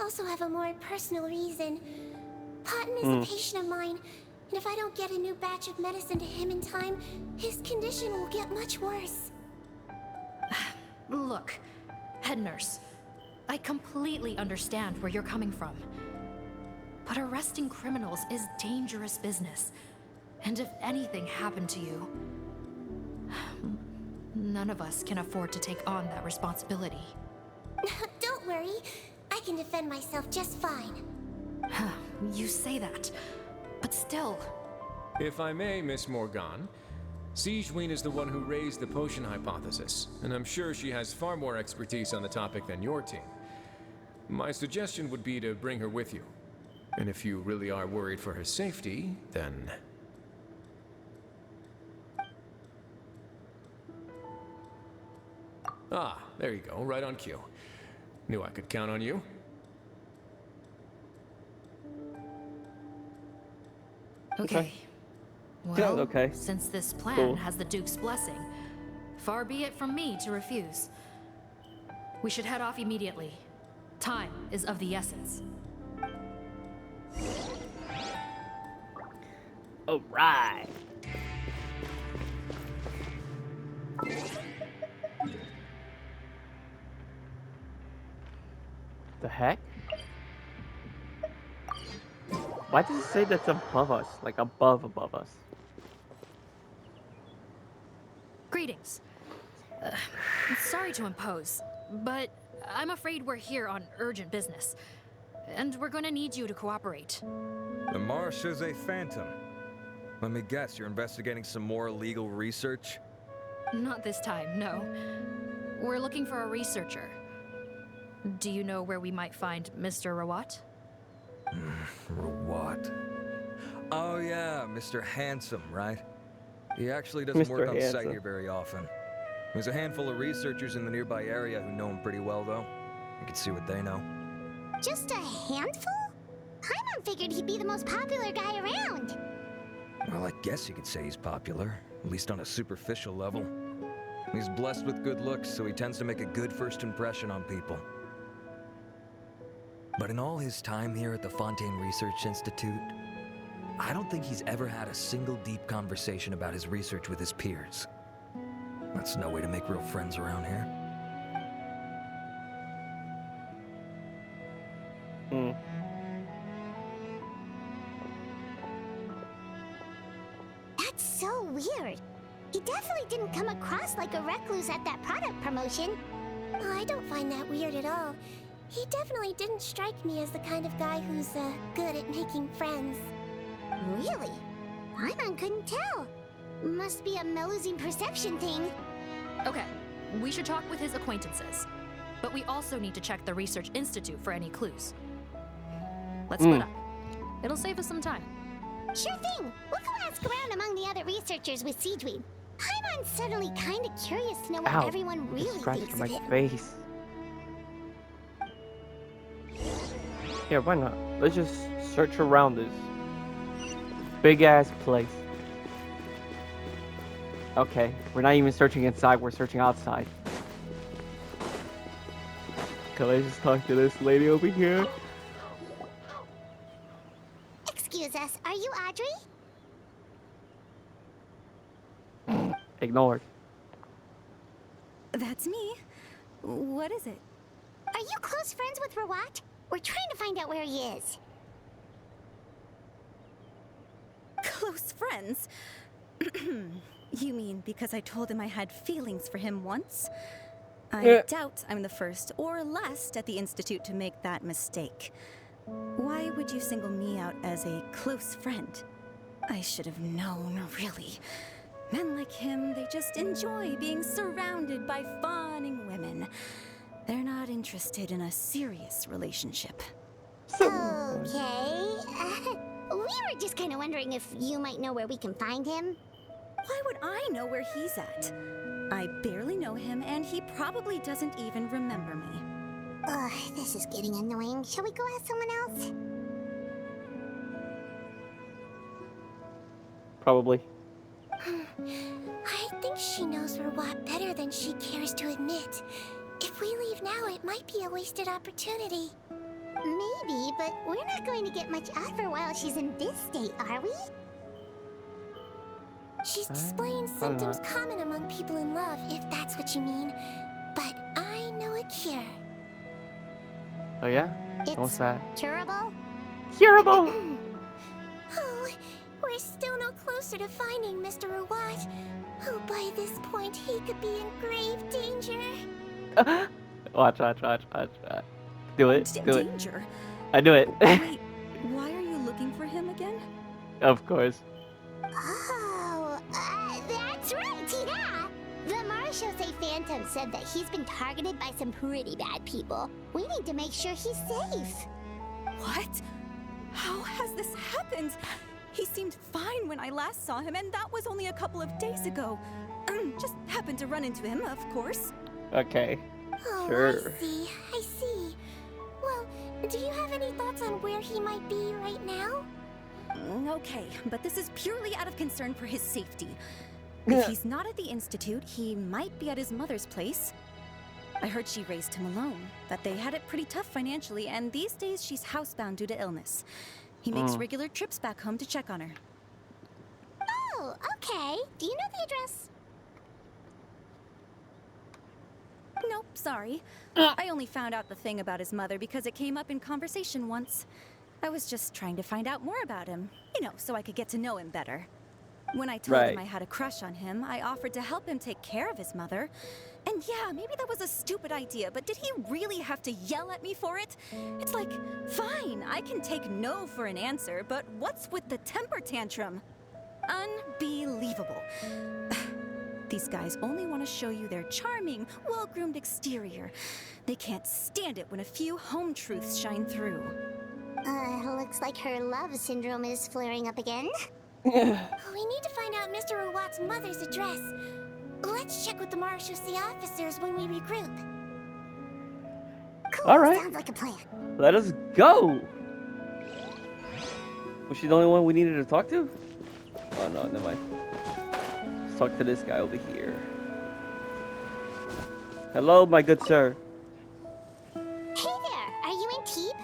also have a more personal reason. Cotton is a patient of mine, and if I don't get a new batch of medicine to him in time, his condition will get much worse. Look, head nurse, I completely understand where you're coming from. But arresting criminals is dangerous business. And if anything happened to you, none of us can afford to take on that responsibility. Don't worry, I can defend myself just fine. You say that, but still. If I may, Miss Morgan, Sigewinne is the one who raised the potion hypothesis, and I'm sure she has far more expertise on the topic than your team. My suggestion would be to bring her with you. And if you really are worried for her safety, then... Ah, there you go, right on cue. Knew I could count on you. Okay. Well, since this plan has the Duke's blessing, far be it from me to refuse. We should head off immediately. Time is of the essence. All right. The heck? Why does it say that's above us? Like above us? Greetings. Sorry to impose, but I'm afraid we're here on urgent business. And we're gonna need you to cooperate. The Marsh is a phantom. Let me guess, you're investigating some more illegal research? Not this time, no. We're looking for a researcher. Do you know where we might find Mr. Rawat? Rawat. Oh yeah, Mr. Handsome, right? He actually doesn't Mr. work on site Handsome. here very often. There's a handful of researchers in the nearby area who know him pretty well, though. You can see what they know. Just a handful? Paimon figured he'd be the most popular guy around. Well, I guess you could say he's popular, at least on a superficial level. He's blessed with good looks, so he tends to make a good first impression on people. But in all his time here at the Fontaine Research Institute, I don't think he's ever had a single deep conversation about his research with his peers. That's no way to make real friends around here. That's so weird. He definitely didn't come across like a recluse at that product promotion. Oh, I don't find that weird at all. He definitely didn't strike me as the kind of guy who's good at making friends. Really? Paimon couldn't tell. Must be a Melusine perception thing. Okay, we should talk with his acquaintances. But we also need to check the Research Institute for any clues. Let's split up. It'll save us some time. Sure thing. We'll go ask around among the other researchers with Sigewinne. Paimon's suddenly kind of curious to know what Ow, everyone really scratch thinks my of him. face. Yeah, why not? Let's just search around this big ass place. Okay, we're not even searching inside, we're searching outside. Can I just talk to this lady over here? Excuse us, are you Audrey? Ignored. That's me. What is it? Are you close friends with Rawat? We're trying to find out where he is. Close friends? You mean because I told him I had feelings for him once? I doubt I'm the first or last at the Institute to make that mistake. Why would you single me out as a close friend? I should have known, really. Men like him, they just enjoy being surrounded by fawning women. They're not interested in a serious relationship. Okay. We were just kind of wondering if you might know where we can find him. Why would I know where he's at? I barely know him, and he probably doesn't even remember me. Ugh, this is getting annoying. Shall we go ask someone else? Probably. I think she knows Rawat better than she cares to admit. If we leave now, it might be a wasted opportunity. Maybe, but we're not going to get much out of her while she's in this state, are we? She's displaying symptoms common among people in love, if that's what you mean. But I know a cure. Oh yeah? What's that? Curable? Curable! Oh, we're still no closer to finding Mr. Rawat. Oh, by this point, he could be in grave danger. Watch. Do it. Danger? I knew it. Wait, why are you looking for him again? Of course. Oh, that's right, Tina! The Marshose Phantom said that he's been targeted by some pretty bad people. We need to make sure he's safe. What? How has this happened? He seemed fine when I last saw him, and that was only a couple of days ago. Just happened to run into him, of course. Okay. Oh, Sure. I see. Well, do you have any thoughts on where he might be right now? Okay, but this is purely out of concern for his safety. If he's not at the Institute, he might be at his mother's place. I heard she raised him alone, that they had it pretty tough financially, and these days she's housebound due to illness. He makes regular trips back home to check on her. Oh, okay. Do you know the address? Nope, sorry. I only found out the thing about his mother because it came up in conversation once. I was just trying to find out more about him, you know, so I could get to know him better. When I told him I had a crush on him, I offered to help him take care of his mother. And yeah, maybe that was a stupid idea, but did he really have to yell at me for it? It's like, fine, I can take no for an answer, but what's with the temper tantrum? Unbelievable. These guys only want to show you their charming, well-groomed exterior. They can't stand it when a few home truths shine through. Looks like her love syndrome is flaring up again. We need to find out Mr. Rawat's mother's address. Let's check with the Marshose officers when we regroup. Cool, all right. Sounds like a plan. Let us go. Was she the only one we needed to talk to? Oh no, never mind. Let's talk to this guy over here. Hello, my good sir. Hey there, are you in Teeb?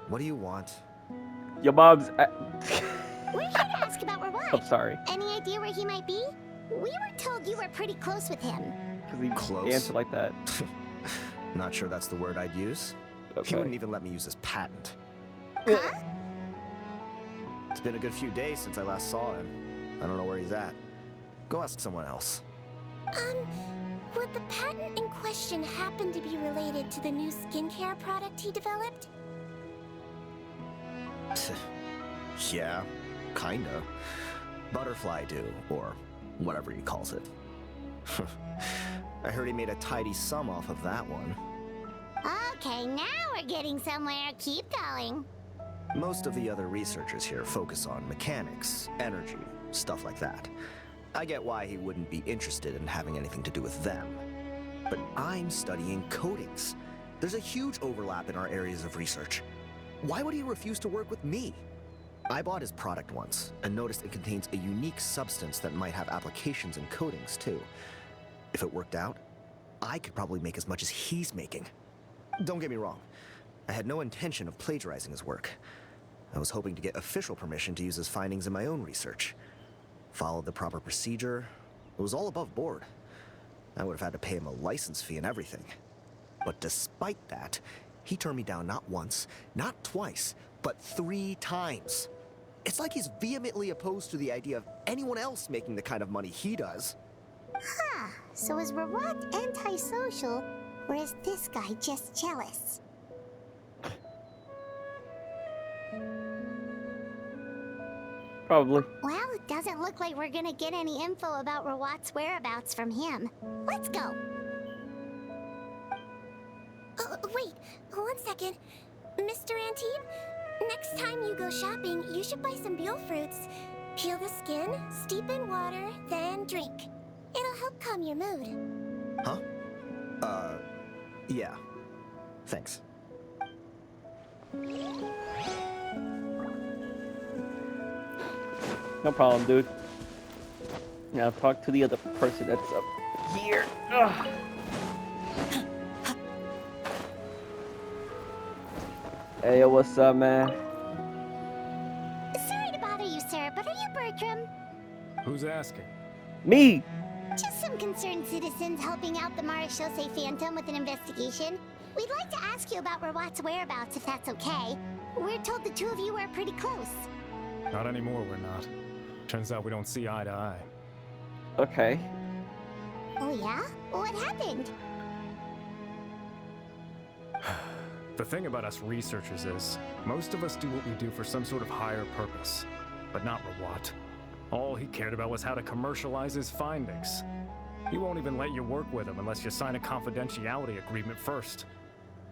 What do you want? Your mom's. We're here to ask about Rawat. I'm sorry. Any idea where he might be? We were told you were pretty close with him. Because he Close? answered like that. Not sure that's the word I'd use. Okay. He wouldn't even let me use his patent. Huh? It's been a good few days since I last saw him. I don't know where he's at. Go ask someone else. Would the patent in question happen to be related to the new skincare product he developed? Yeah, kinda. Butterfly dew, or whatever he calls it. I heard he made a tidy sum off of that one. Okay, now we're getting somewhere. Keep going. Most of the other researchers here focus on mechanics, energy, stuff like that. I get why he wouldn't be interested in having anything to do with them. But I'm studying coatings. There's a huge overlap in our areas of research. Why would he refuse to work with me? I bought his product once and noticed it contains a unique substance that might have applications in coatings too. If it worked out, I could probably make as much as he's making. Don't get me wrong. I had no intention of plagiarizing his work. I was hoping to get official permission to use his findings in my own research. Followed the proper procedure. It was all above board. I would have had to pay him a license fee and everything. But despite that, he turned me down not once, not twice, but 3 times. It's like he's vehemently opposed to the idea of anyone else making the kind of money he does. Huh. So is Rawat antisocial, or is this guy just jealous? Probably. Well, it doesn't look like we're gonna get any info about Rawat's whereabouts from him. Let's go. Oh, wait, 1 second. Mr. Antib, next time you go shopping, you should buy some Buell fruits. Peel the skin, steep in water, then drink. It'll help calm your mood. Huh? Yeah. Thanks. No problem, dude. Now talk to the other person that's up here. Ugh. Hey, yo, what's up, man? Sorry to bother you, sir, but are you Bertram? Who's asking? Me! Just some concerned citizens helping out the Marechaussee Phantom with an investigation. We'd like to ask you about Rawat's whereabouts, if that's okay. We're told the two of you are pretty close. Not anymore, we're not. Turns out we don't see eye to eye. Okay. Oh yeah? What happened? The thing about us researchers is, most of us do what we do for some sort of higher purpose. But not Rawat. All he cared about was how to commercialize his findings. He won't even let you work with him unless you sign a confidentiality agreement first.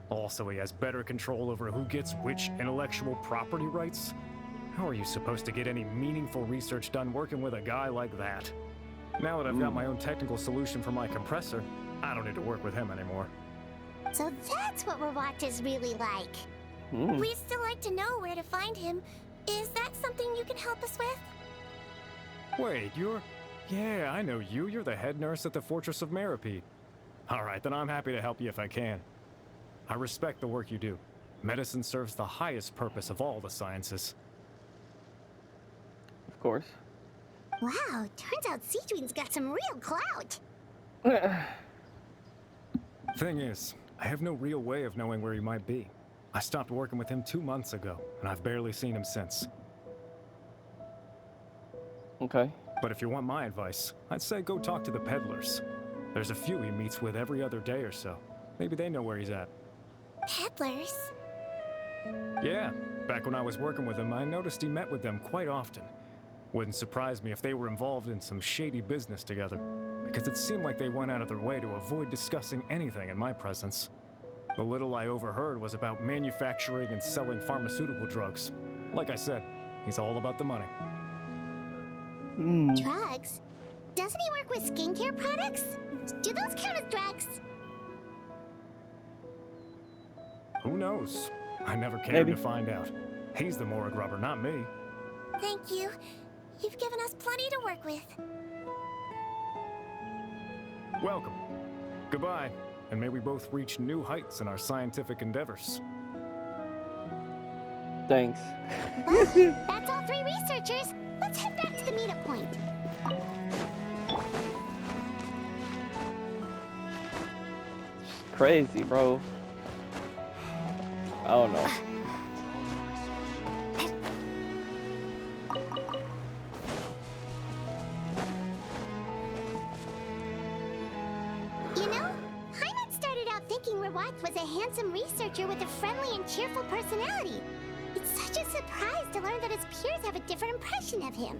Also, he has better control over who gets which intellectual property rights. How are you supposed to get any meaningful research done working with a guy like that? Now that I've got my own technical solution for my compressor, I don't need to work with him anymore. So that's what Rawat is really like. We'd still like to know where to find him. Is that something you can help us with? Wait, you're... Yeah, I know you. You're the head nurse at the Fortress of Meripede. Alright, then I'm happy to help you if I can. I respect the work you do. Medicine serves the highest purpose of all the sciences. Of course. Wow, turns out Sigewinne's got some real clout. Thing is, I have no real way of knowing where he might be. I stopped working with him 2 months ago, and I've barely seen him since. Okay. But if you want my advice, I'd say go talk to the peddlers. There's a few he meets with every other day or so. Maybe they know where he's at. Peddlers? Yeah, back when I was working with him, I noticed he met with them quite often. Wouldn't surprise me if they were involved in some shady business together, because it seemed like they went out of their way to avoid discussing anything in my presence. The little I overheard was about manufacturing and selling pharmaceutical drugs. Like I said, he's all about the money. Drugs? Doesn't he work with skincare products? Do those count as drugs? Who knows? I never cared to find out. He's the morgue rubber, not me. Thank you. You've given us plenty to work with. Welcome. Goodbye, and may we both reach new heights in our scientific endeavors. Thanks. Well, that's all three researchers. Let's head back to the meetup point. Crazy, bro. Oh no. You know, Heimat started out thinking Rawat was a handsome researcher with a friendly and cheerful personality. It's such a surprise to learn that his peers have a different impression of him.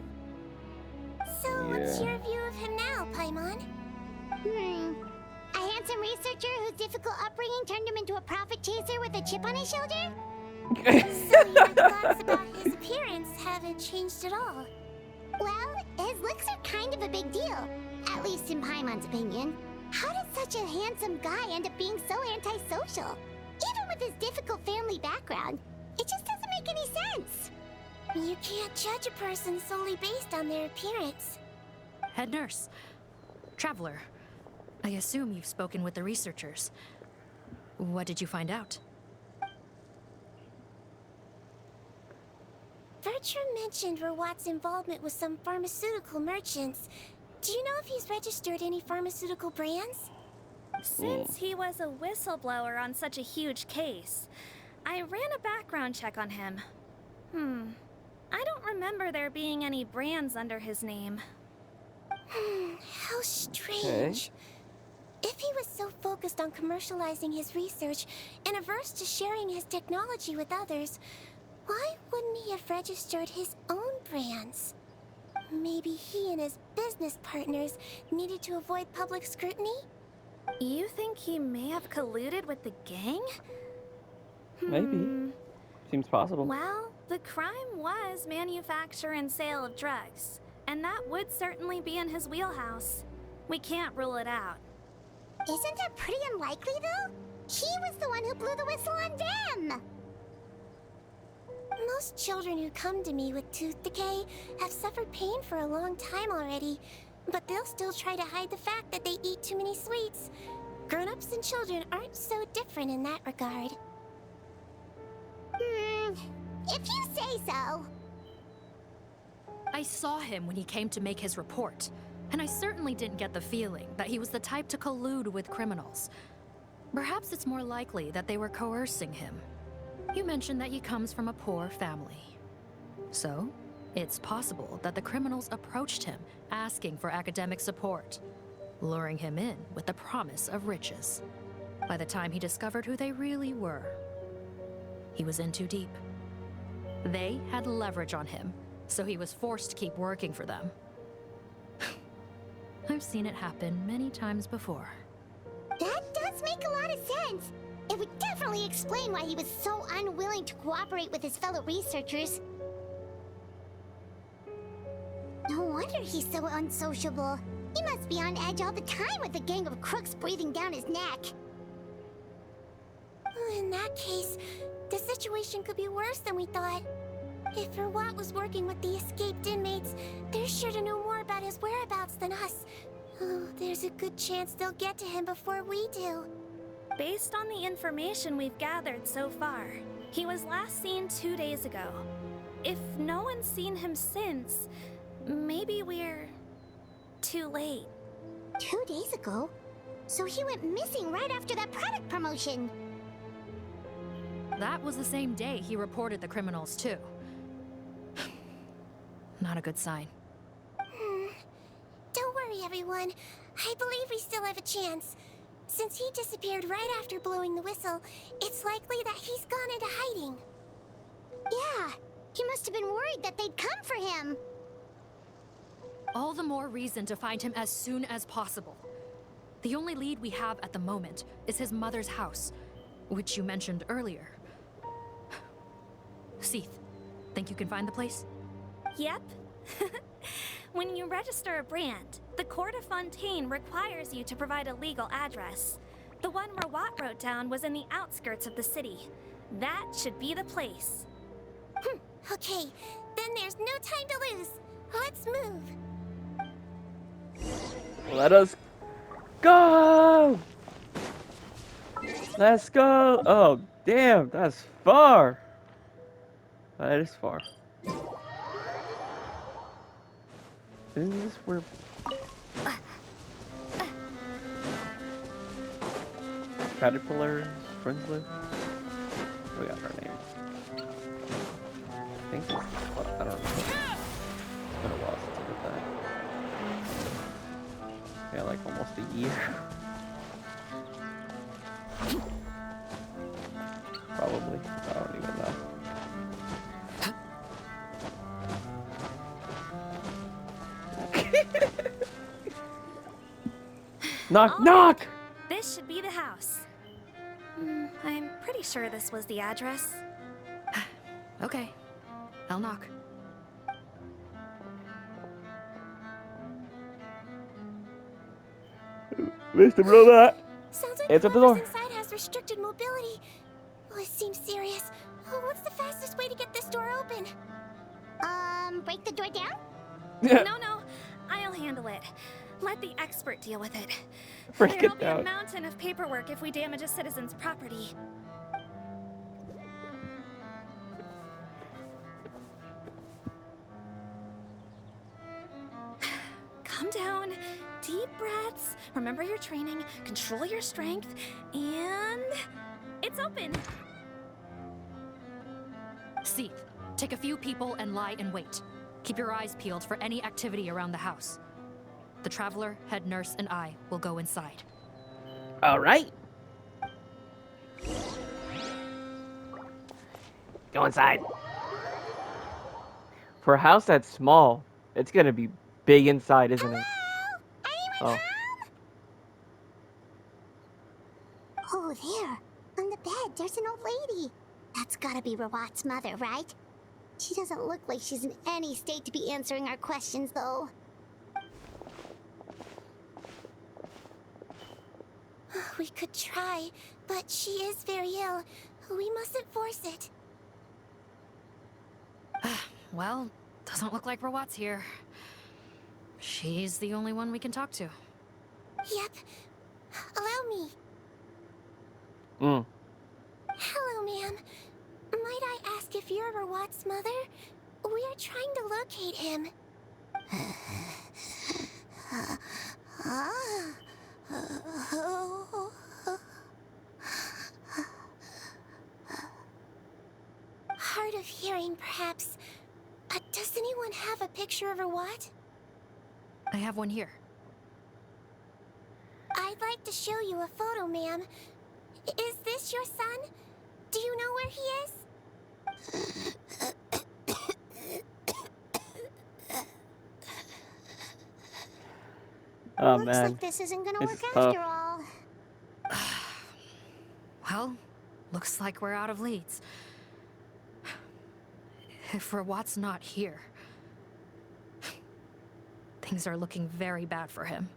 So what's your view of him now, Paimon? A handsome researcher whose difficult upbringing turned him into a profit chaser with a chip on his shoulder? So your thoughts about his appearance haven't changed at all? Well, his looks are kind of a big deal. At least in Paimon's opinion. How did such a handsome guy end up being so antisocial? Even with his difficult family background, it just doesn't make any sense. You can't judge a person solely based on their appearance. Head nurse. Traveler. I assume you've spoken with the researchers. What did you find out? Bertram mentioned Rawat's involvement with some pharmaceutical merchants. Do you know if he's registered any pharmaceutical brands? Since he was a whistleblower on such a huge case, I ran a background check on him. I don't remember there being any brands under his name. How strange. If he was so focused on commercializing his research and averse to sharing his technology with others, why wouldn't he have registered his own brands? Maybe he and his business partners needed to avoid public scrutiny? You think he may have colluded with the gang? Maybe. Seems possible. Well, the crime was manufacture and sale of drugs, and that would certainly be in his wheelhouse. We can't rule it out. Isn't that pretty unlikely, though? He was the one who blew the whistle on them! Most children who come to me with tooth decay have suffered pain for a long time already, but they'll still try to hide the fact that they eat too many sweets. Grown-ups and children aren't so different in that regard. If you say so. I saw him when he came to make his report, and I certainly didn't get the feeling that he was the type to collude with criminals. Perhaps it's more likely that they were coercing him. You mentioned that he comes from a poor family. So, it's possible that the criminals approached him, asking for academic support, luring him in with the promise of riches. By the time he discovered who they really were, he was in too deep. They had leverage on him, so he was forced to keep working for them. I've seen it happen many times before. That does make a lot of sense. It would definitely explain why he was so unwilling to cooperate with his fellow researchers. No wonder he's so unsociable. He must be on edge all the time with a gang of crooks breathing down his neck. In that case, the situation could be worse than we thought. If Rawat was working with the escaped inmates, they're sure to know more about his whereabouts than us. Oh, there's a good chance they'll get to him before we do. Based on the information we've gathered so far, he was last seen 2 days ago. If no one's seen him since, maybe we're too late. 2 days ago? So he went missing right after that product promotion. That was the same day he reported the criminals, too. Not a good sign. Don't worry, everyone. I believe we still have a chance. Since he disappeared right after blowing the whistle, it's likely that he's gone into hiding. Yeah, he must have been worried that they'd come for him. All the more reason to find him as soon as possible. The only lead we have at the moment is his mother's house, which you mentioned earlier. Seath, think you can find the place? Yep. When you register a brand, the Court of Fontaine requires you to provide a legal address. The one Rawat wrote down was in the outskirts of the city. That should be the place. Okay, then there's no time to lose. Let's move. Let us go! Let's go! Oh, damn, that's far! That is far. Isn't this where... Caterpillar's friends live? We got her name. I think it's... What? I don't know. It's been a while since I did that. Yeah, like almost a year. Probably. I don't even know. Knock, knock! This should be the house. I'm pretty sure this was the address. Okay, I'll knock. Mr. Robot! Sounds like Answer the whoever's door. inside has restricted mobility. Oh, it seems serious. Oh, what's the fastest way to get this door open? Break the door down? No, I'll handle it. Let the expert deal with it. Break There'll it be down. a mountain of paperwork if we damage a citizen's property. Calm down. Deep breaths. Remember your training. Control your strength. And... it's open. Seath, take a few people and lie in wait. Keep your eyes peeled for any activity around the house. The Traveler, head nurse, and I will go inside. Alright. Go inside. For a house that's small, it's gonna be big inside, isn't it? Anyone home? Oh, there. On the bed, there's an old lady. That's gotta be Rawat's mother, right? She doesn't look like she's in any state to be answering our questions, though. We could try, but she is very ill. We mustn't force it. Well, doesn't look like Rawat's here. She's the only one we can talk to. Yep. Allow me. Hello, ma'am. Might I ask if you're Rawat's mother? We are trying to locate him. Hard of hearing, perhaps. Does anyone have a picture of Rawat? I have one here. I'd like to show you a photo, ma'am. Is this your son? Do you know where he is? Oh Looks man. like this isn't gonna It's work tough. after all. Well, looks like we're out of leads. If Rawat's not here, things are looking very bad for him.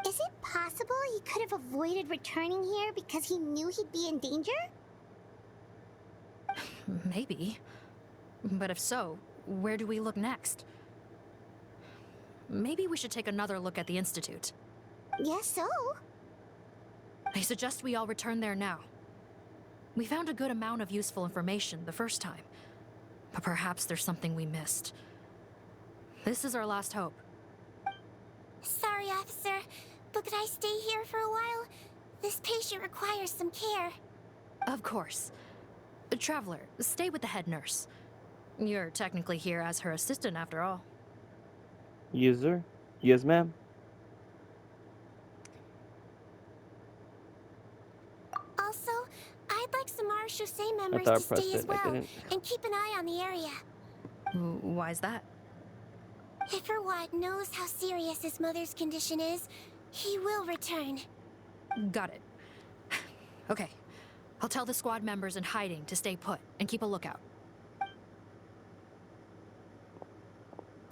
Is it possible he could have avoided returning here because he knew he'd be in danger? Maybe. But if so, where do we look next? Maybe we should take another look at the Institute. Guess so. I suggest we all return there now. We found a good amount of useful information the first time, but perhaps there's something we missed. This is our last hope. Sorry, officer, but could I stay here for a while? This patient requires some care. Of course. Traveler, stay with the head nurse. You're technically here as her assistant after all. User? Yes, ma'am. Also, I'd like some Marechaussee members thought I to pressed stay as it, I well, didn't. and keep an eye on the area. Why's that? If Rawat knows how serious his mother's condition is, he will return. Got it. Okay. I'll tell the squad members in hiding to stay put and keep a lookout.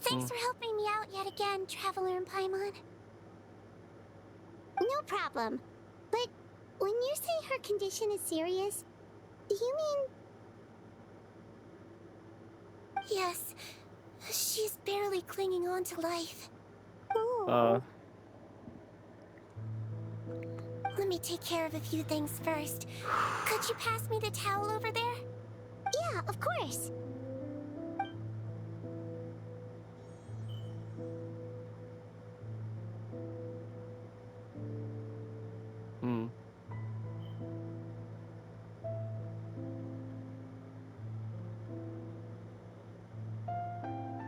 Thanks for helping me out yet again, Traveler and Paimon. No problem. But when you say her condition is serious, do you mean... Yes, she's barely clinging on to life. Oh. Let me take care of a few things first. Could you pass me the towel over there? Yeah, of course.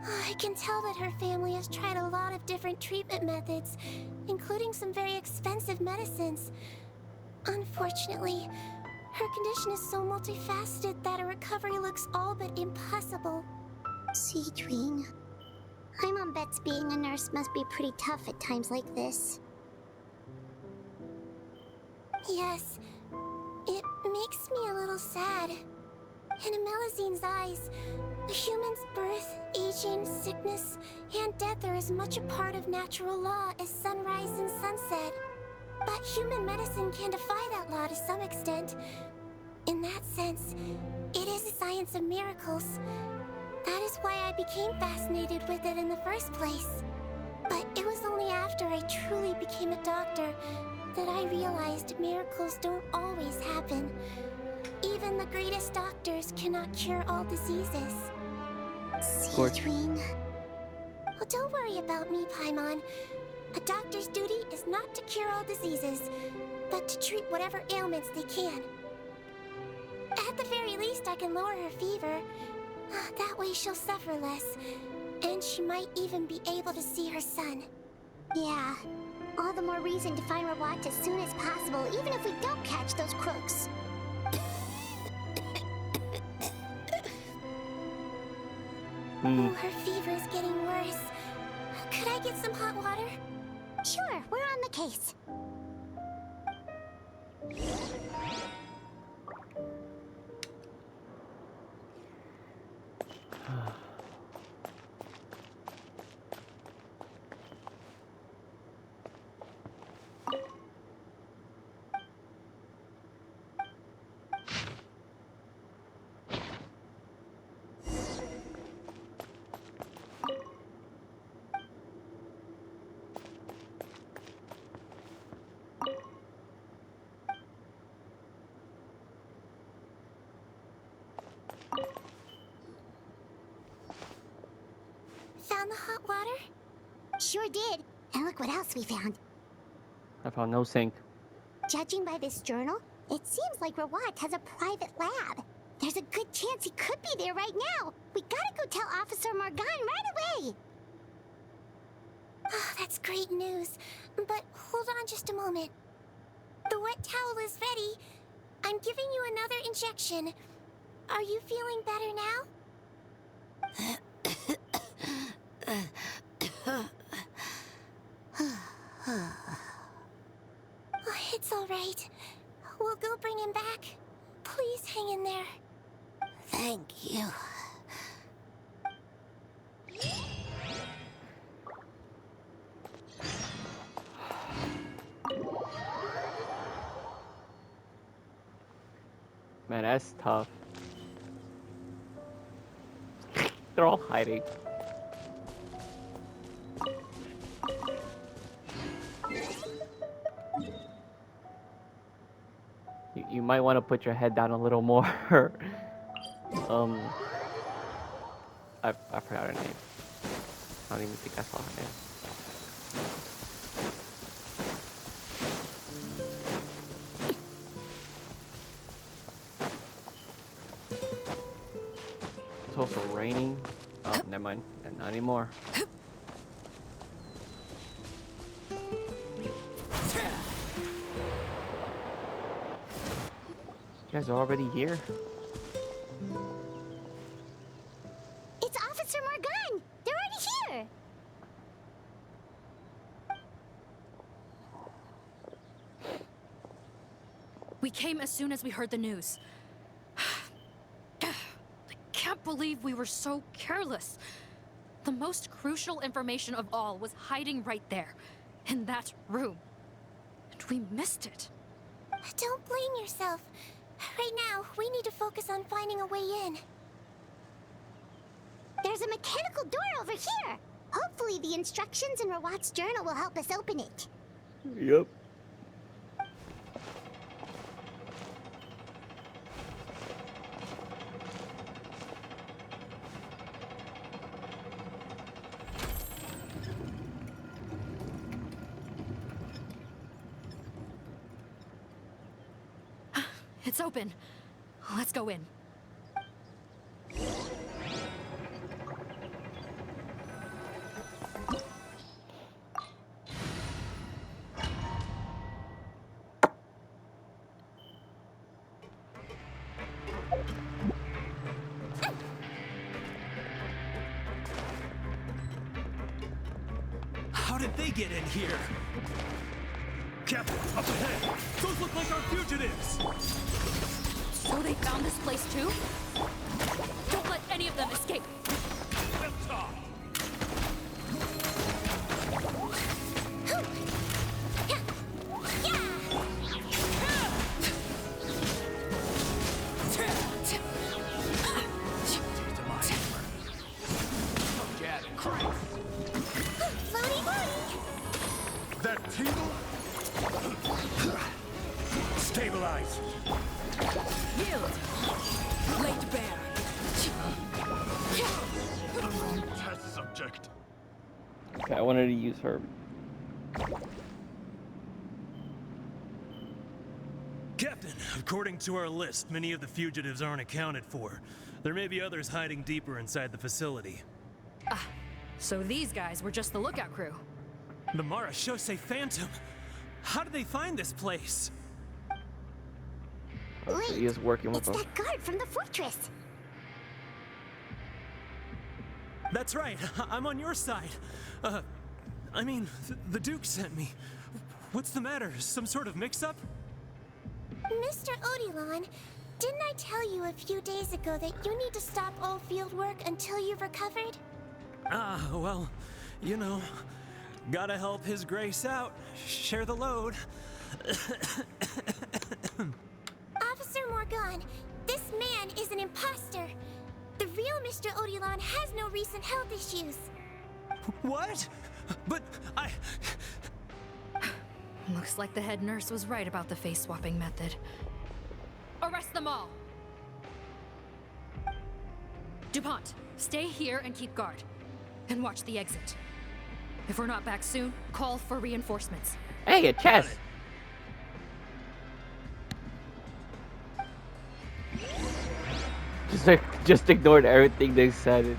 I can tell that her family has tried a lot of different treatment methods, including some very expensive medicines. Unfortunately, her condition is so multifaceted that a recovery looks all but impossible. Sigewinne. Paimon bets being a nurse must be pretty tough at times like this. Yes, it makes me a little sad. In Amelizine's eyes, a human's birth, aging, sickness, and death are as much a part of natural law as sunrise and sunset. But human medicine can defy that law to some extent. In that sense, it is a science of miracles. That is why I became fascinated with it in the first place. But it was only after I truly became a doctor that I realized miracles don't always happen. Even the greatest doctors cannot cure all diseases. Sigewinne. Oh, don't worry about me, Paimon. A doctor's duty is not to cure all diseases, but to treat whatever ailments they can. At the very least, I can lower her fever. That way she'll suffer less, and she might even be able to see her son. Yeah. All the more reason to find Rawat as soon as possible, even if we don't catch those crooks. Oh, her fever is getting worse. Could I get some hot water? Sure, we're on the case. the hot water? Sure did. And look what else we found. I found no sink. Judging by this journal, it seems like Rawat has a private lab. There's a good chance he could be there right now. We gotta go tell Officer Morgan right away. Oh, that's great news. But hold on just a moment. The wet towel is ready. I'm giving you another injection. Are you feeling better now? It's all right. We'll go bring him back. Please hang in there. Thank you. Man, that's tough. They're all hiding. You might want to put your head down a little more. I forgot her name. I don't even think I saw her name. It's also raining. Oh, never mind. Not anymore. You guys are already here? It's Officer Morgan! They're already here! We came as soon as we heard the news. I can't believe we were so careless. The most crucial information of all was hiding right there, in that room. And we missed it. Don't blame yourself. Right now, we need to focus on finding a way in. There's a mechanical door over here. Hopefully the instructions in Rawat's journal will help us open it. Yep. It's open. Let's go in. How did they get in here? Captain, up ahead! Those look like our fugitives! So they found this place too? Don't let any of them escape! We'll talk! That tingle? Stabilize! Yield! Laid bare! The wrong test subject. Okay, I wanted to use her. Captain, according to our list, many of the fugitives aren't accounted for. There may be others hiding deeper inside the facility. Ah, so these guys were just the lookout crew. The Marachose Phantom! How did they find this place? Oh, so he is working with It's them. that guard from the fortress. That's right, I'm on your side. I mean, the Duke sent me. What's the matter? Some sort of mix-up? Mr. Odilon, didn't I tell you a few days ago that you need to stop all field work until you've recovered? Ah, well, you know, gotta help His Grace out. Share the load. Officer Morgan, this man is an imposter. The real Mr. Odilon has no recent health issues. What? But I... Looks like the head nurse was right about the face-swapping method. Arrest them all! DuPont, stay here and keep guard. and watch the exit. If we're not back soon, call for reinforcements. Hey, a chest! Just ignored everything they said.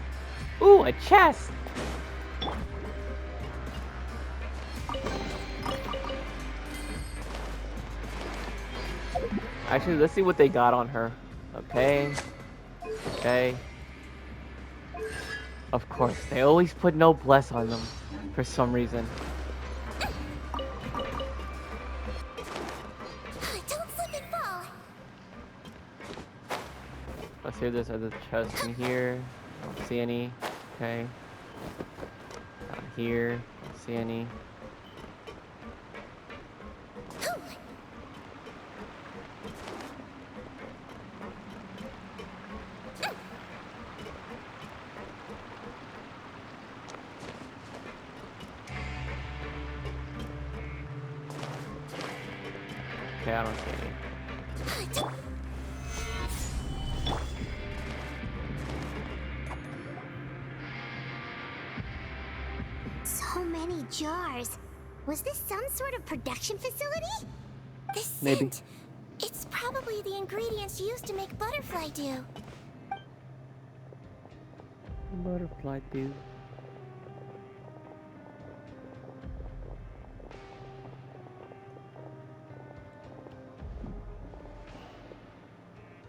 Ooh, a chest! Actually, let's see what they got on her. Okay. Okay. Of course, they always put no bless on them for some reason. Don't slip and fall. Let's see if there's other chests in here. Don't see any. Okay. Down here. Don't see any. Okay, I don't see any. So many jars. Was this some sort of production facility? This Maybe. scent. It's probably the ingredients used to make butterfly dew. Butterfly dew.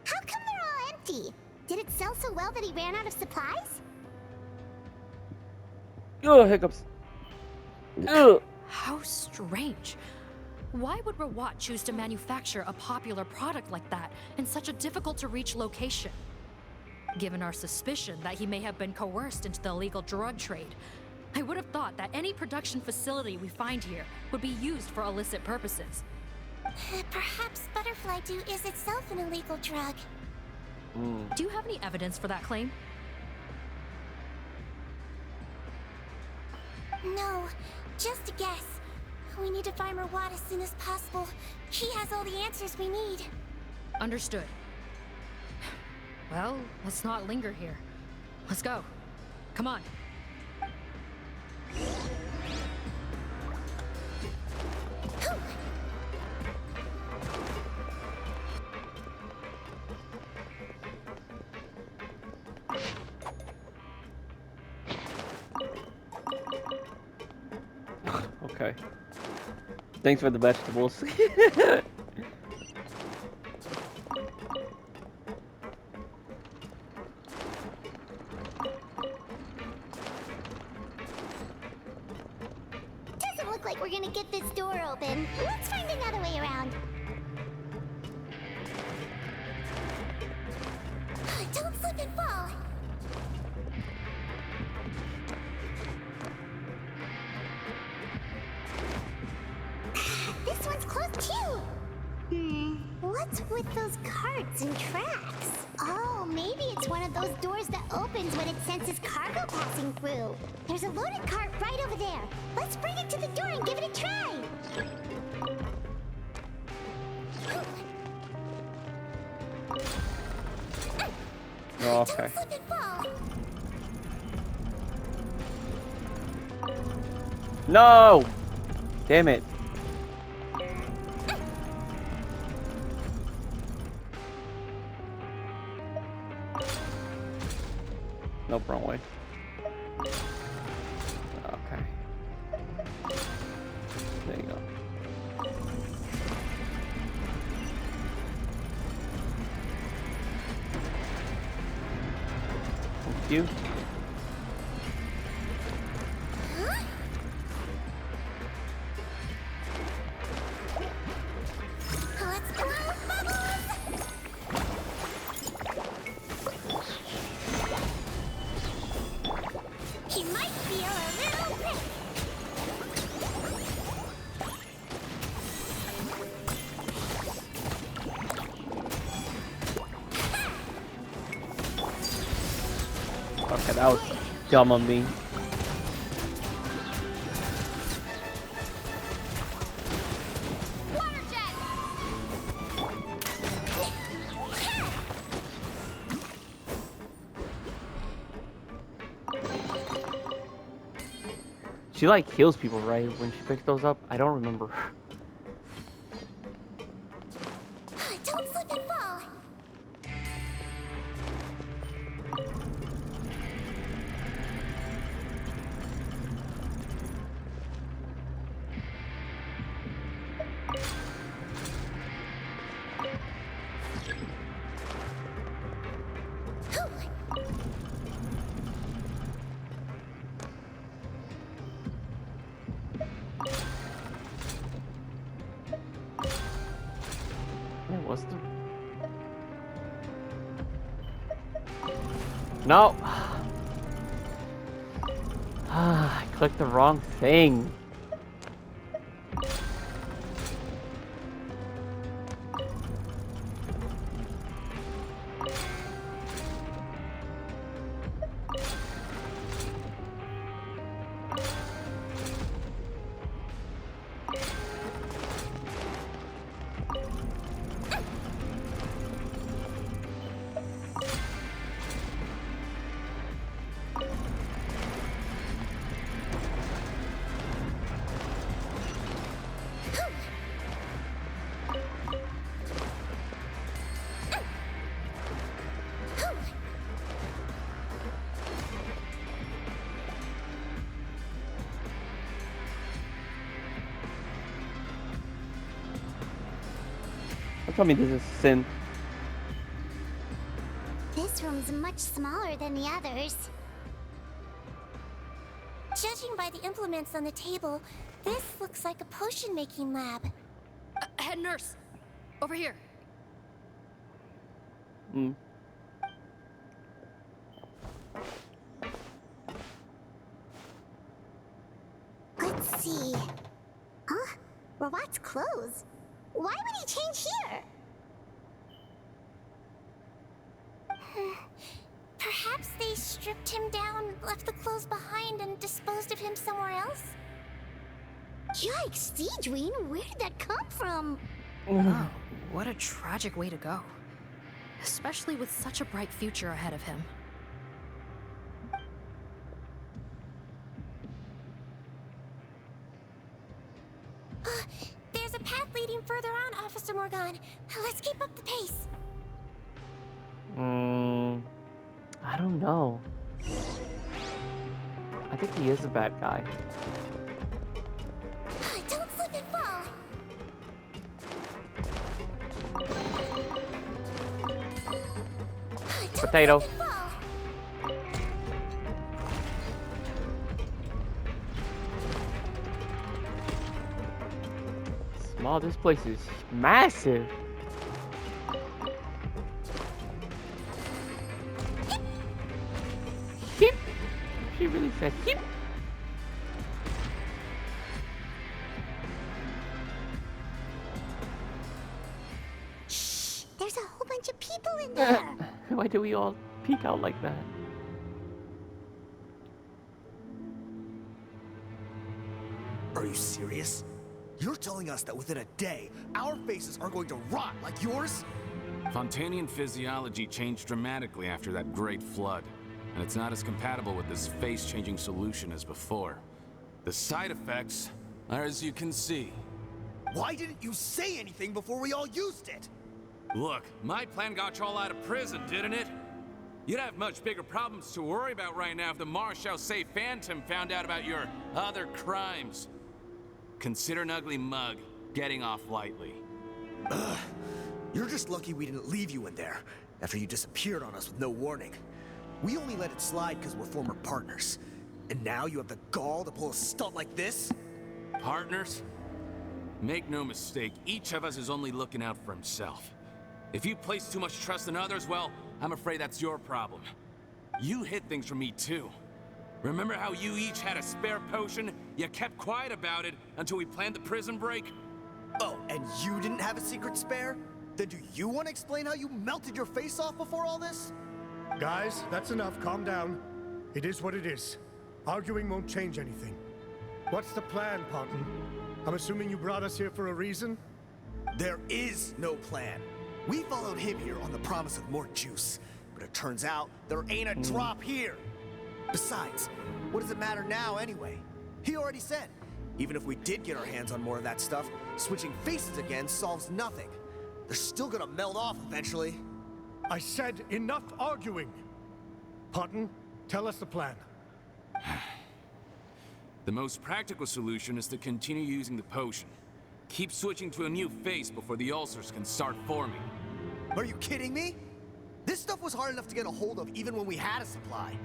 How come they're all empty? Did it sell so well that he ran out of supplies? Oh, hiccups. Ugh. How strange. Why would Rawat choose to manufacture a popular product like that in such a difficult-to-reach location? Given our suspicion that he may have been coerced into the illegal drug trade, I would have thought that any production facility we find here would be used for illicit purposes. Perhaps butterfly dew is itself an illegal drug. Do you have any evidence for that claim? No, just a guess. We need to find Rawat as soon as possible. He has all the answers we need. Understood. Well, let's not linger here. Let's go. Come on. Okay. Thanks for the vegetables. Doesn't look like we're gonna get this door open. Let's find another way around. Don't slip and fall. This one's closed too. What's with those carts and tracks? Oh, maybe it's one of those doors that opens when it senses cargo passing through. There's a loaded cart right over there. Let's bring it to the door and give it a try. Oh, okay. Don't slip and fall. No! Damn it. Nope, wrong way. Okay. There you go. Thank you. Let's blow bubbles. He might feel a little prick. Okay, that was dumb on me. Water jet! She like heals people, right? When she picks those up? I don't remember. Don't slip and fall. What's the... No! I clicked the wrong thing. Tell me this is synth. This room's much smaller than the others. Judging by the implements on the table, this looks like a potion-making lab. Head nurse, over here. Let's see. Huh? Robot's clothes. Why would he change here? Perhaps they stripped him down, left the clothes behind, and disposed of him somewhere else? Yikes, Sigewinne, where did that come from? Oh, what a tragic way to go. Especially with such a bright future ahead of him. There's a path leading further on, Officer Morgan. Let's keep up the pace. I don't know. I think he is a bad guy. Don't slip and fall. Potato. Small, this place is massive. Hip. She really said hip. Shh, there's a whole bunch of people in there. Why do we all peek out like that? Are you serious? You're telling us that within a day, our faces are going to rot like yours? Fontanian physiology changed dramatically after that great flood, and it's not as compatible with this face-changing solution as before. The side effects are as you can see. Why didn't you say anything before we all used it? Look, my plan got you all out of prison, didn't it? You'd have much bigger problems to worry about right now if the Marshal Say Phantom found out about your other crimes. Consider an ugly mug getting off lightly. Ugh. You're just lucky we didn't leave you in there after you disappeared on us with no warning. We only let it slide because we're former partners. And now you have the gall to pull a stunt like this? Partners? Make no mistake, each of us is only looking out for himself. If you place too much trust in others, well, I'm afraid that's your problem. You hid things from me too. Remember how you each had a spare potion? You kept quiet about it until we planned the prison break? Oh, and you didn't have a secret spare? Then do you want to explain how you melted your face off before all this? Guys, that's enough. Calm down. It is what it is. Arguing won't change anything. What's the plan, Ponton? I'm assuming you brought us here for a reason? There is no plan. We followed him here on the promise of more juice, but it turns out there ain't a drop here. Besides, what does it matter now anyway? He already said, even if we did get our hands on more of that stuff, switching faces again solves nothing. They're still gonna melt off eventually. I said enough arguing. Parton, tell us the plan. The most practical solution is to continue using the potion. Keep switching to a new face before the ulcers can start forming. Are you kidding me? This stuff was hard enough to get a hold of even when we had a supply.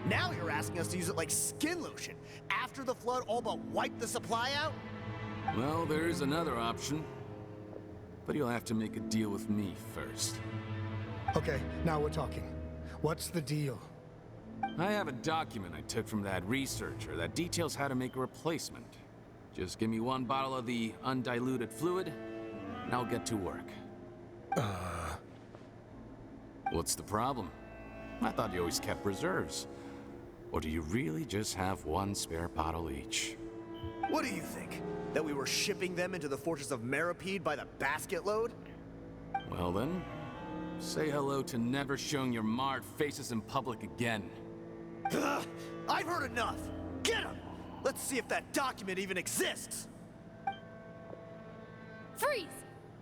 Now you're asking us to use it like skin lotion, after the flood all but wiped the supply out? Well, there is another option. But you'll have to make a deal with me first. Okay, now we're talking. What's the deal? I have a document I took from that researcher that details how to make a replacement. Just give me one bottle of the undiluted fluid, and I'll get to work. What's the problem? I thought you always kept reserves. Or do you really just have one spare bottle each? What do you think? That we were shipping them into the fortress of Meripede by the basket load? Well then, say hello to never showing your marred faces in public again. Ugh, I've heard enough! Get him! Let's see if that document even exists! Freeze!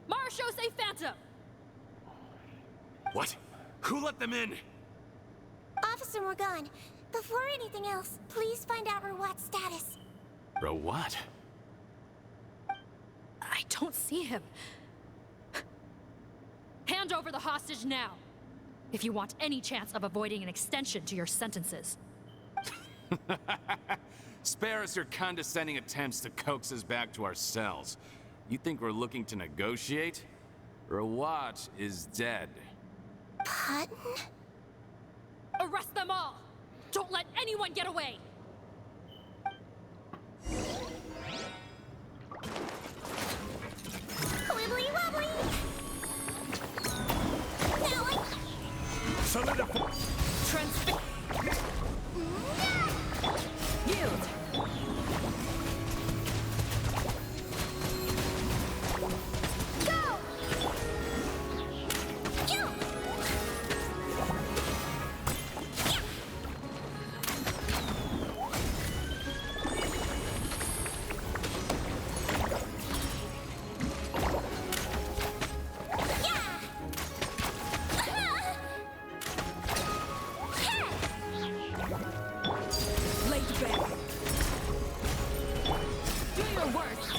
Marshal say Phantom! What? Who let them in? Officer Morgan, before anything else, please find out Rawat's status. Rawat? I don't see him. Hand over the hostage now, if you want any chance of avoiding an extension to your sentences. Spare us your condescending attempts to coax us back to our cells. You think we're looking to negotiate? Rawat is dead. Parton? Arrest them all! Don't let anyone get away! Wibbly wobbly! Now I... Solidify! Transfix... Yield! Go! Kill! Late bed. Do your worst!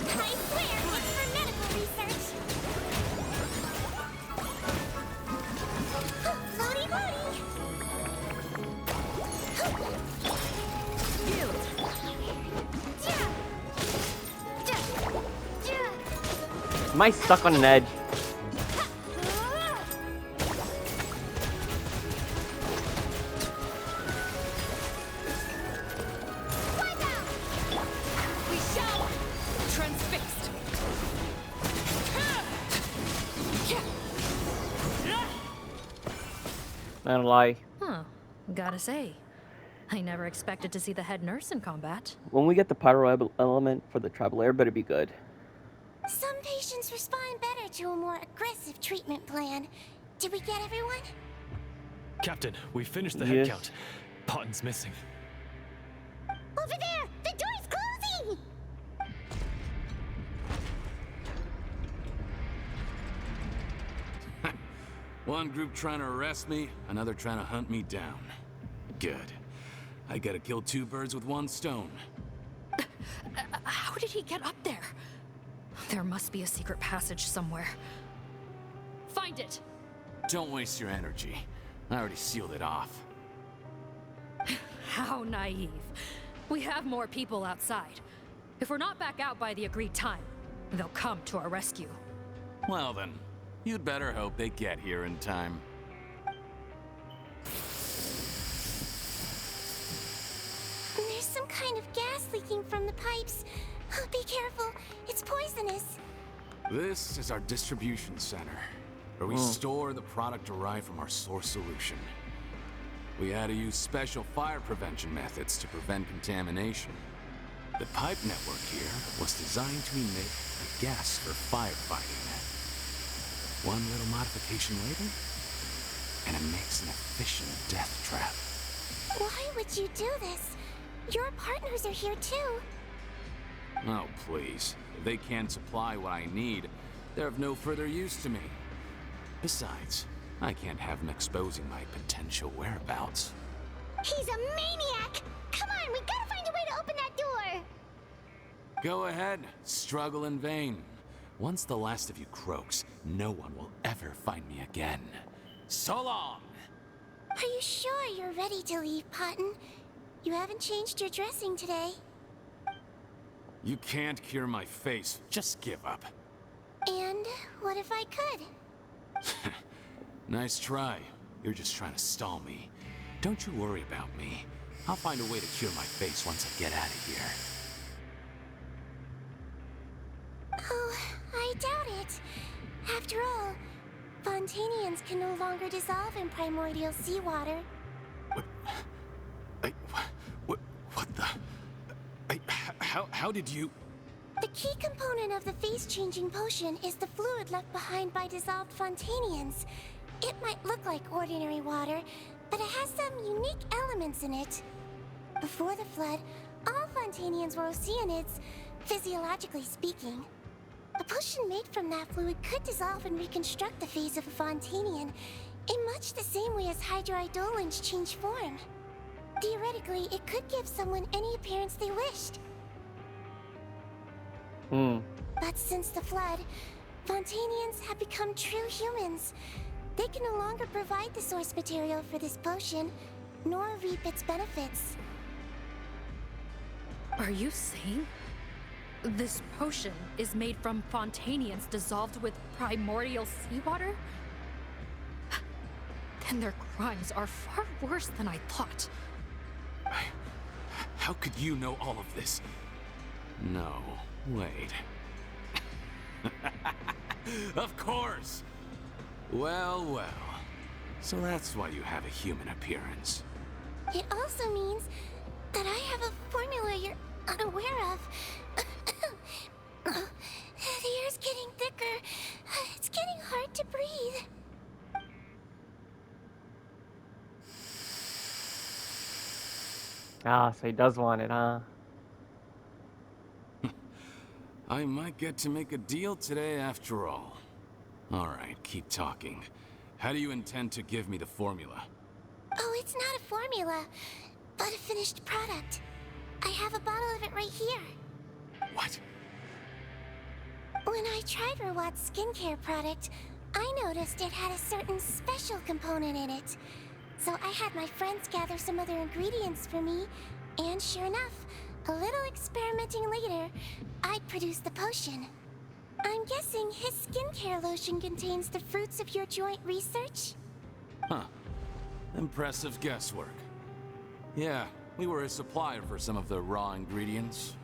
I swear, it's for medical research. Floaty floaty. Yield! Am I stuck on an edge? We shall! Transfixed! Not gonna lie. Huh. Gotta say, I never expected to see the head nurse in combat. When we get the pyro element for the tribal air, better be good. Some patients respond better to a more aggressive treatment plan. Did we get everyone? Captain, we finished the Yes. head count. Parton's missing. Over there! The door's closing! One group trying to arrest me, another trying to hunt me down. Good. I gotta kill two birds with one stone. How did he get up there? There must be a secret passage somewhere. Find it! Don't waste your energy. I already sealed it off. How naive. We have more people outside. If we're not back out by the agreed time, they'll come to our rescue. Well then, you'd better hope they get here in time. There's some kind of gas leaking from the pipes. Be careful, it's poisonous. This is our distribution center, where we store the product derived from our source solution. We had to use special fire prevention methods to prevent contamination. The pipe network here was designed to emit a gas for firefighting. One little modification later, and it makes an efficient death trap. Why would you do this? Your partners are here too. Oh, please. If they can't supply what I need, they're of no further use to me. Besides, I can't have him exposing my potential whereabouts. He's a maniac! Come on, we gotta find a way to open that door! Go ahead, struggle in vain. Once the last of you croaks, no one will ever find me again. So long! Are you sure you're ready to leave, Potton? You haven't changed your dressing today. You can't cure my face. Just give up. And what if I could? Nice try. You're just trying to stall me. Don't you worry about me. I'll find a way to cure my face once I get out of here. Oh, I doubt it. After all, Fontanians can no longer dissolve in primordial seawater. What the? How did you? The key component of the face-changing potion is the fluid left behind by dissolved Fontanians. It might look like ordinary water, but it has some unique elements in it. Before the flood, all Fontanians were oceanids, physiologically speaking. A potion made from that fluid could dissolve and reconstruct the face of a Fontanian in much the same way as hydroidolins change form. Theoretically, it could give someone any appearance they wished. But since the flood, Fontanians have become true humans. They can no longer provide the source material for this potion, nor reap its benefits. Are you saying this potion is made from Fontanians dissolved with primordial seawater? Then their crimes are far worse than I thought. How could you know all of this? No, wait. Of course! Well. So that's why you have a human appearance. It also means that I have a formula you're unaware of. The air's getting thicker. It's getting hard to breathe. Ah, so he does want it, huh? I might get to make a deal today after all. Alright, keep talking. How do you intend to give me the formula? Oh, it's not a formula, but a finished product. I have a bottle of it right here. What? When I tried Rawat's skincare product, I noticed it had a certain special component in it. So I had my friends gather some other ingredients for me, and sure enough, a little experimenting later, I'd produced the potion. I'm guessing his skincare lotion contains the fruits of your joint research? Huh. Impressive guesswork. Yeah, we were a supplier for some of the raw ingredients.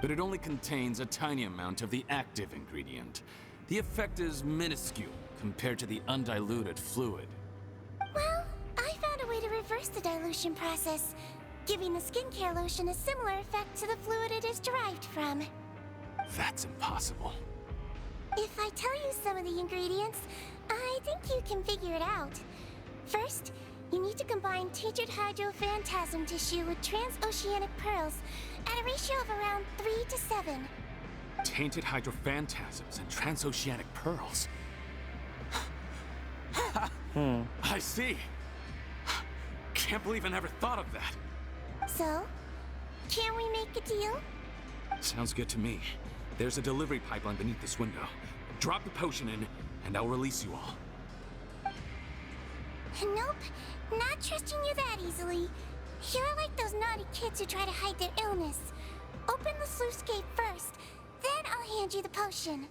But it only contains a tiny amount of the active ingredient. The effect is minuscule compared to the undiluted fluid. Well, I found a way to reverse the dilution process, giving the skincare lotion a similar effect to the fluid it is derived from. That's impossible. If I tell you some of the ingredients, I think you can figure it out. First, you need to combine tainted hydrophantasm tissue with transoceanic pearls at a ratio of around 3 to 7. Tainted hydrophantasms and transoceanic pearls. I see. Can't believe I never thought of that. So, can we make a deal? Sounds good to me. There's a delivery pipeline beneath this window. Drop the potion in, and I'll release you all. Nope, not trusting you that easily. You're like those naughty kids who try to hide their illness. Open the sluice gate first, then I'll hand you the potion.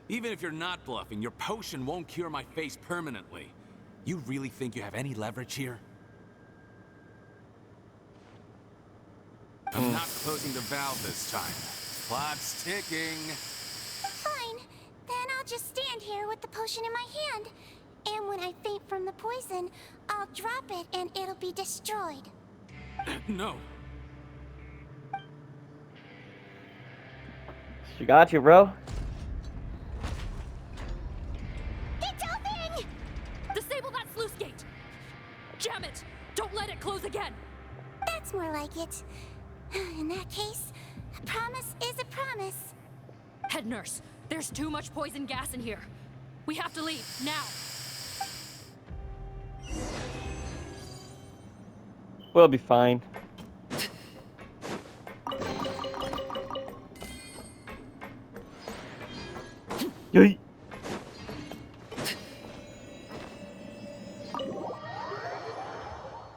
Even if you're not bluffing, your potion won't cure my face permanently. You really think you have any leverage here? I'm not closing the valve this time. Clock's ticking. Fine, then I'll just stand here with the potion in my hand. And when I faint from the poison, I'll drop it and it'll be destroyed. No. She got you, bro. It's open! Disable that sluice gate! Jam it! Head nurse, there's too much poison gas in here. We have to leave, now. We'll be fine. Yeet.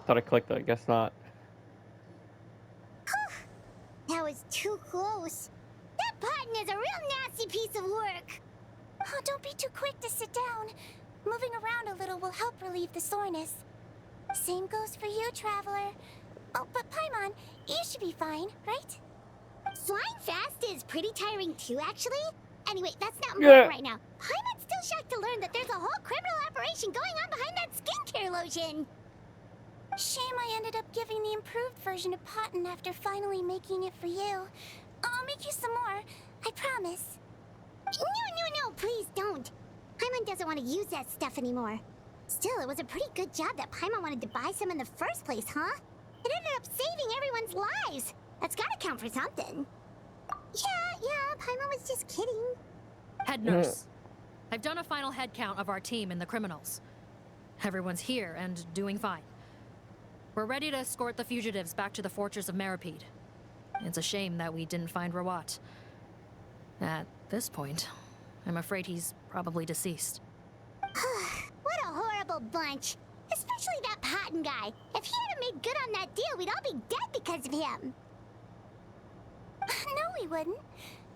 Thought I clicked it, I guess not. That was too close. That button is a real nasty piece of work. Oh, don't be too quick to sit down. Moving around a little will help relieve the soreness. Same goes for you, Traveler. Oh, but Paimon, you should be fine, right? Flying fast is pretty tiring too, actually. Anyway, that's not important right now. Paimon's still shocked to learn that there's a whole criminal operation going on behind that skincare lotion. Shame I ended up giving the improved version to Potten after finally making it for you. I'll make you some more, I promise. No, please don't. Paimon doesn't want to use that stuff anymore. Still, it was a pretty good job that Paimon wanted to buy some in the first place, huh? It ended up saving everyone's lives. That's gotta count for something. Yeah, Paimon was just kidding. Head nurse, I've done a final head count of our team and the criminals. Everyone's here and doing fine. We're ready to escort the fugitives back to the fortress of Meripede. It's a shame that we didn't find Rawat. At this point, I'm afraid he's probably deceased. What a horrible bunch. Especially that Potten guy. If he hadn't made good on that deal, we'd all be dead because of him. No, we wouldn't.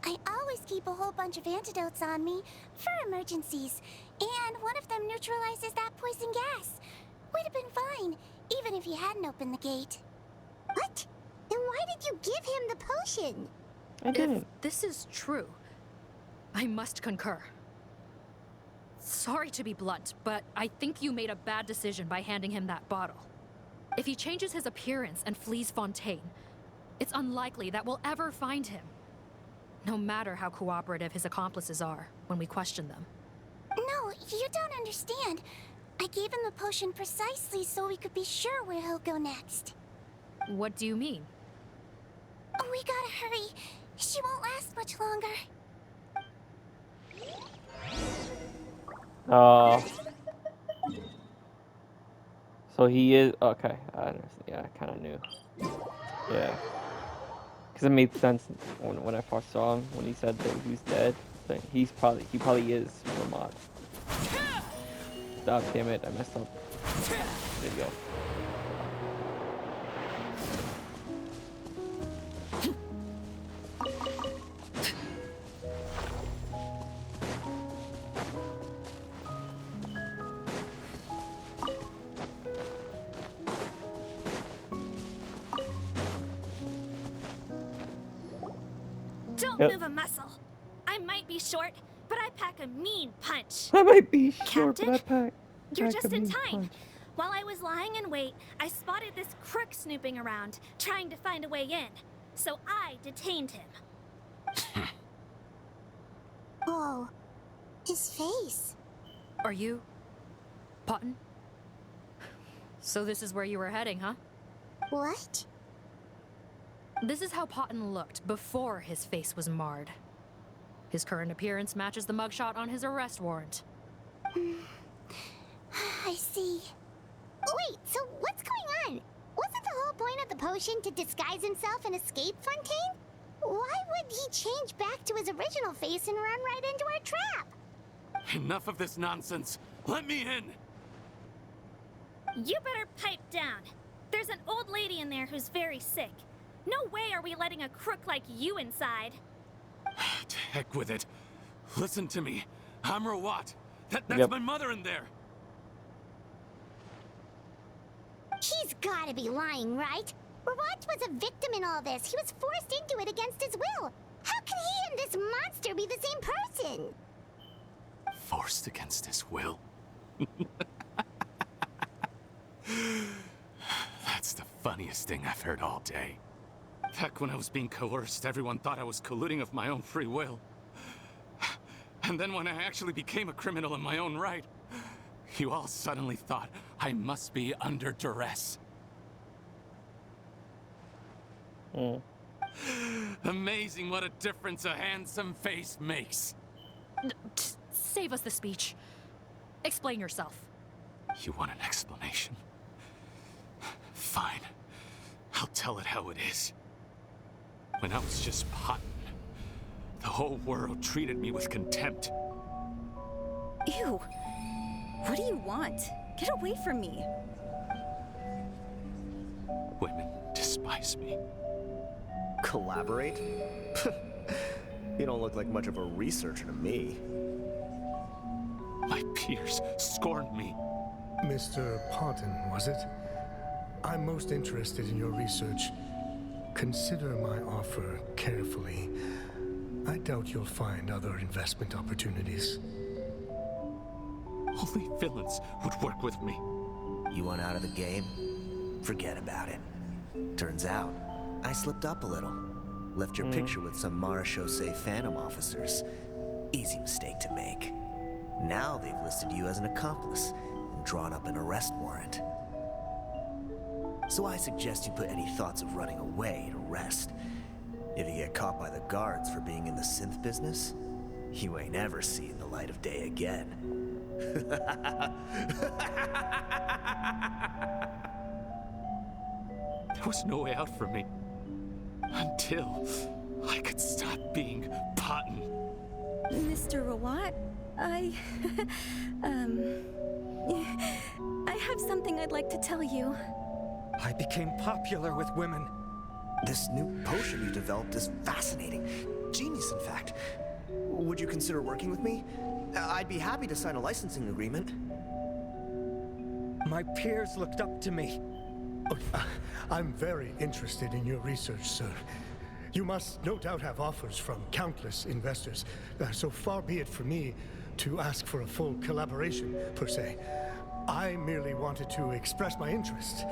I always keep a whole bunch of antidotes on me for emergencies, and one of them neutralizes that poison gas. We'd have been fine, even if you hadn't opened the gate. What? Then why did you give him the potion? I didn't. If this is true, I must concur. Sorry to be blunt, but I think you made a bad decision by handing him that bottle. If he changes his appearance and flees Fontaine, it's unlikely that we'll ever find him. No matter how cooperative his accomplices are when we question them. No, you don't understand. I gave him the potion precisely so we could be sure where he'll go next. What do you mean? We gotta hurry. She won't last much longer. So he is okay. I understand. Yeah, I kind of knew. Yeah, because it made sense when I first saw him when he said that he was dead. But he probably is Lamont. Stop! Damn it! I messed up. There you go. Don't move a muscle. I might be short, but I pack a mean punch. I might be short, Captain, but I pack. You're just in time. While I was lying in wait, I spotted this crook snooping around, trying to find a way in. So I detained him. Oh, his face. Are you... Potten? So this is where you were heading, huh? What? This is how Potten looked before his face was marred. His current appearance matches the mugshot on his arrest warrant. I see. Wait, so what's going on? Wasn't the whole point of the potion to disguise himself and escape Fontaine? Why would he change back to his original face and run right into our trap? Enough of this nonsense. Let me in. You better pipe down. There's an old lady in there who's very sick. No way are we letting a crook like you inside. To heck with it. Listen to me. I'm Rawat. That's my mother in there. He's gotta be lying, right? Rawat was a victim in all this. He was forced into it against his will. How can he and this monster be the same person? Forced against his will? That's the funniest thing I've heard all day. Back when I was being coerced, everyone thought I was colluding of my own free will. And then when I actually became a criminal in my own right, you all suddenly thought I must be under duress. Amazing what a difference a handsome face makes. Save us the speech. Explain yourself. You want an explanation? Fine. I'll tell it how it is. When I was just Potton, the whole world treated me with contempt. Ew. What do you want? Get away from me. Women despise me. Collaborate? You don't look like much of a researcher to me. My peers scorned me. Mr. Potton, was it? I'm most interested in your research. Consider my offer carefully. I doubt you'll find other investment opportunities. Only villains would work with me. You want out of the game? Forget about it. Turns out, I slipped up a little. Left your picture with some Marechaussee Phantom officers. Easy mistake to make. Now they've listed you as an accomplice and drawn up an arrest warrant. So I suggest you put any thoughts of running away to rest. If you get caught by the guards for being in the synth business, you ain't ever seen the light of day again. There was no way out for me. Until I could stop being Potton. Mr. Rawat, I have something I'd like to tell you. I became popular with women. This new potion you developed is fascinating. Genius, in fact. Would you consider working with me? I'd be happy to sign a licensing agreement. My peers looked up to me. I'm very interested in your research, sir. You must no doubt have offers from countless investors. So far be it from me to ask for a full collaboration, per se. I merely wanted to express my interest.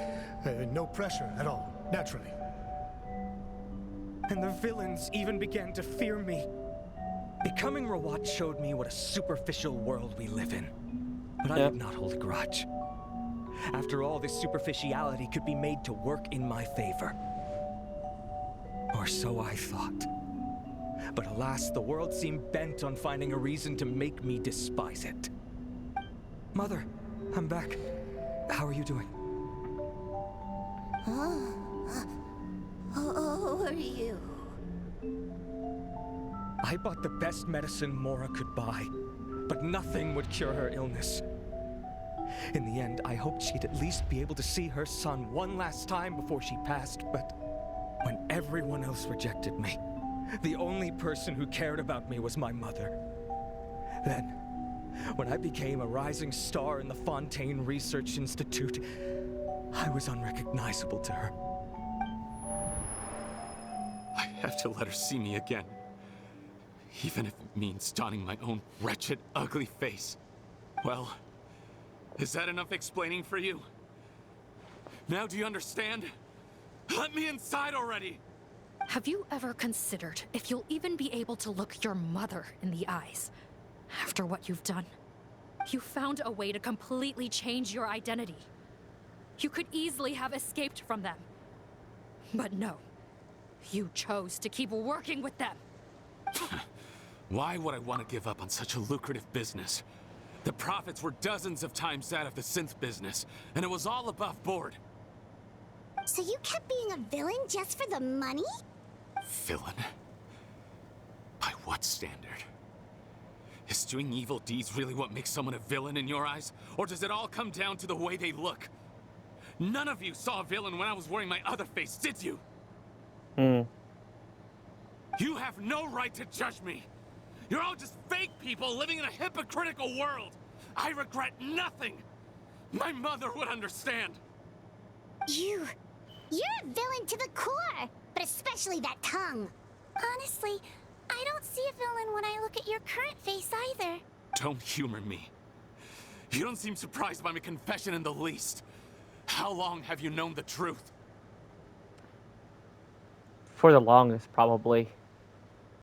No pressure at all, naturally. And the villains even began to fear me. Becoming Rawat showed me what a superficial world we live in. But I did not hold a grudge. After all, this superficiality could be made to work in my favor. Or so I thought. But alas, the world seemed bent on finding a reason to make me despise it. Mother, I'm back. How are you doing? Who are you? I bought the best medicine Mora could buy, but nothing would cure her illness. In the end, I hoped she'd at least be able to see her son one last time before she passed, but when everyone else rejected me, the only person who cared about me was my mother. Then, when I became a rising star in the Fontaine Research Institute, I was unrecognizable to her. I have to let her see me again. Even if it means donning my own wretched, ugly face. Well, is that enough explaining for you? Now do you understand? Let me inside already! Have you ever considered if you'll even be able to look your mother in the eyes after what you've done? You found a way to completely change your identity. You could easily have escaped from them. But no, you chose to keep working with them. Why would I want to give up on such a lucrative business? The profits were dozens of times that of the synth business, and it was all above board. So you kept being a villain just for the money? Villain? By what standard? Is doing evil deeds really what makes someone a villain in your eyes? Or does it all come down to the way they look? None of you saw a villain when I was wearing my other face, did you? You have no right to judge me! You're all just fake people living in a hypocritical world! I regret nothing! My mother would understand! You're a villain to the core, but especially that tongue. Honestly, I don't see a villain when I look at your current face either. Don't humor me. You don't seem surprised by my confession in the least. How long have you known the truth? For the longest, probably.